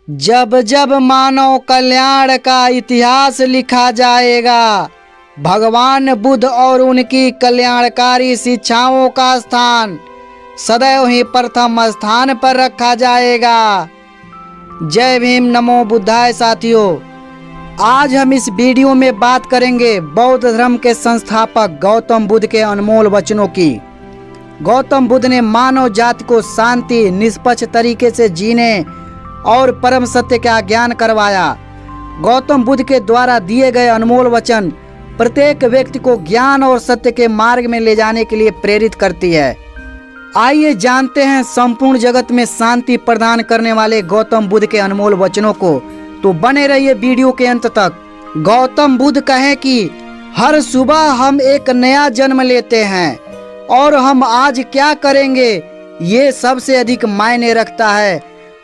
जब जब मानव कल्याण का इतिहास लिखा जाएगा, भगवान बुद्ध और उनकी कल्याणकारी शिक्षाओं का स्थान सदैव ही प्रथम स्थान पर रखा जाएगा। जय भीम, नमो बुद्धाय। साथियों, आज हम इस वीडियो में बात करेंगे बौद्ध धर्म के संस्थापक गौतम बुद्ध के अनमोल वचनों की। गौतम बुद्ध ने मानव जाति को शांति, निष्पक्ष तरीके से जीने और परम सत्य का ज्ञान करवाया। गौतम बुद्ध के द्वारा दिए गए अनमोल वचन प्रत्येक व्यक्ति को ज्ञान और सत्य के मार्ग में ले जाने के लिए प्रेरित करती है। आइए जानते हैं संपूर्ण जगत में शांति प्रदान करने वाले गौतम बुद्ध के अनमोल वचनों को। तो बने रहिए वीडियो के अंत तक। गौतम बुद्ध कहे कि हर सुबह हम एक नया जन्म लेते हैं और हम आज क्या करेंगे ये सबसे अधिक मायने रखता है।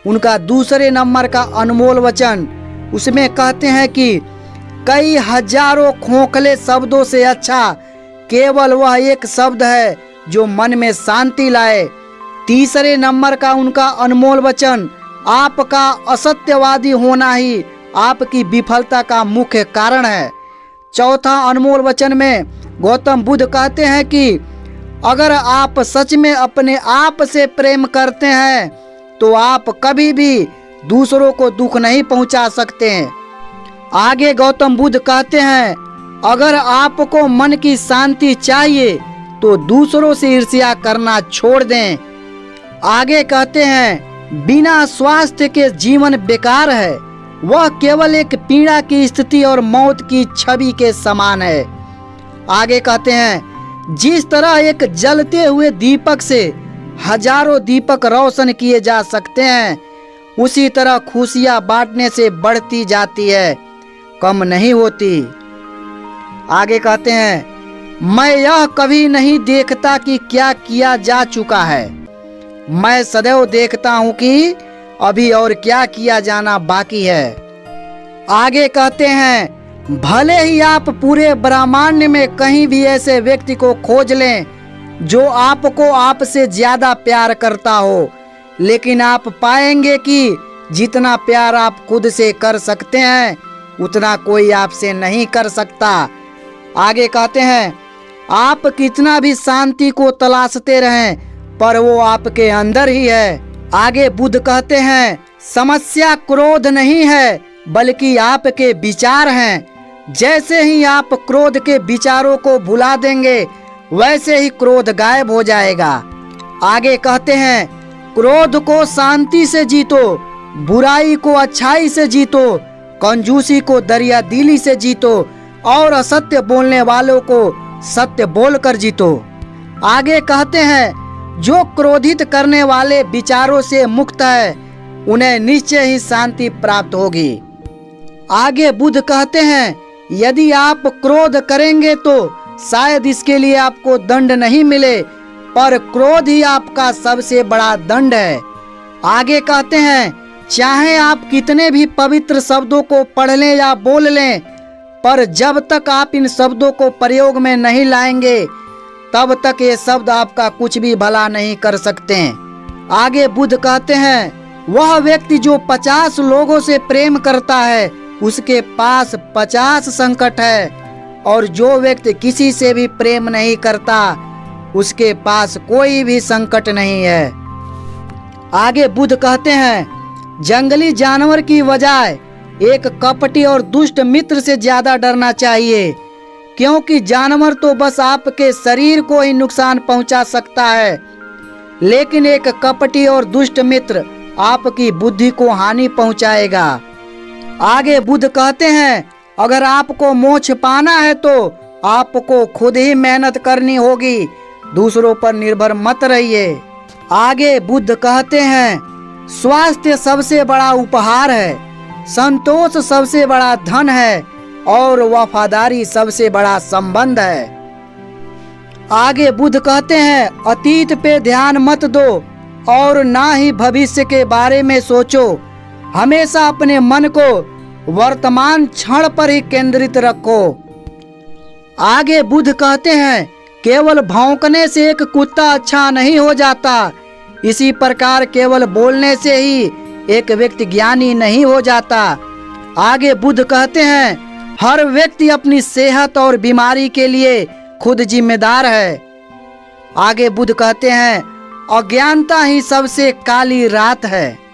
उनका दूसरे नंबर का अनमोल वचन, उसमें कहते हैं कि कई हजारों खोखले शब्दों से अच्छा केवल वह एक शब्द है जो मन में शांति लाए। तीसरे नंबर का उनका अनमोल वचन, आपका असत्यवादी होना ही आपकी विफलता का मुख्य कारण है। चौथा अनमोल वचन में गौतम बुद्ध कहते हैं कि अगर आप सच में अपने आप से प्रेम करते हैं तो आप कभी भी दूसरों को दुख नहीं पहुंचा सकते हैं। आगे गौतम बुद्ध कहते हैं, अगर आपको मन की शांति चाहिए तो दूसरों से ईर्ष्या करना छोड़ दें। आगे कहते हैं, बिना स्वास्थ्य के जीवन बेकार है, वह केवल एक पीड़ा की स्थिति और मौत की छवि के समान है। आगे कहते हैं, जिस तरह एक जलते हुए दीपक से हजारों दीपक रोशन किए जा सकते हैं, उसी तरह खुशियां बांटने से बढ़ती जाती है, कम नहीं होती। आगे कहते हैं, मैं यह कभी नहीं देखता कि क्या किया जा चुका है, मैं सदैव देखता हूं कि अभी और क्या किया जाना बाकी है। आगे कहते हैं, भले ही आप पूरे ब्रह्मांड में कहीं भी ऐसे व्यक्ति को खोज लें जो आपको आपसे ज्यादा प्यार करता हो, लेकिन आप पाएंगे कि जितना प्यार आप खुद से कर सकते हैं उतना कोई आपसे नहीं कर सकता। आगे कहते हैं, आप कितना भी शांति को तलाशते रहें पर वो आपके अंदर ही है। आगे बुद्ध कहते हैं, समस्या क्रोध नहीं है बल्कि आपके विचार हैं। जैसे ही आप क्रोध के विचारों को भुला देंगे वैसे ही क्रोध गायब हो जाएगा। आगे कहते हैं, क्रोध को शांति से जीतो, बुराई को अच्छाई से जीतो, कंजूसी को दरियादिली से जीतो और असत्य बोलने वालों को सत्य बोलकर जीतो। आगे कहते हैं, जो क्रोधित करने वाले विचारों से मुक्त है उन्हें निश्चय ही शांति प्राप्त होगी। आगे बुद्ध कहते हैं, यदि आप क्रोध करेंगे तो शायद इसके लिए आपको दंड नहीं मिले, पर क्रोध ही आपका सबसे बड़ा दंड है। आगे कहते हैं, चाहे आप कितने भी पवित्र शब्दों को पढ़ लें या बोल लें, पर जब तक आप इन शब्दों को प्रयोग में नहीं लाएंगे तब तक ये शब्द आपका कुछ भी भला नहीं कर सकते हैं। आगे बुद्ध कहते हैं, वह व्यक्ति जो 50 लोगों से प्रेम करता है उसके पास 50 संकट है, और जो व्यक्ति किसी से भी प्रेम नहीं करता उसके पास कोई भी संकट नहीं है। आगे बुद्ध कहते हैं, जंगली जानवर की बजाय एक कपटी और दुष्ट मित्र से ज्यादा डरना चाहिए, क्योंकि जानवर तो बस आपके शरीर को ही नुकसान पहुंचा सकता है, लेकिन एक कपटी और दुष्ट मित्र आपकी बुद्धि को हानि पहुंचाएगा। आगे बुद्ध कहते हैं, अगर आपको मोक्ष पाना है तो आपको खुद ही मेहनत करनी होगी, दूसरों पर निर्भर मत रहिए। आगे बुद्ध कहते हैं, स्वास्थ्य सबसे बड़ा उपहार है, संतोष सबसे बड़ा धन है और वफादारी सबसे बड़ा संबंध है। आगे बुद्ध कहते हैं, अतीत पे ध्यान मत दो और ना ही भविष्य के बारे में सोचो, हमेशा अपने मन को वर्तमान क्षण पर ही केंद्रित रखो। आगे बुद्ध कहते हैं, केवल भौंकने से एक कुत्ता अच्छा नहीं हो जाता, इसी प्रकार केवल बोलने से ही एक व्यक्ति ज्ञानी नहीं हो जाता। आगे बुद्ध कहते हैं, हर व्यक्ति अपनी सेहत और बीमारी के लिए खुद जिम्मेदार है। आगे बुद्ध कहते हैं, अज्ञानता ही सबसे काली रात है।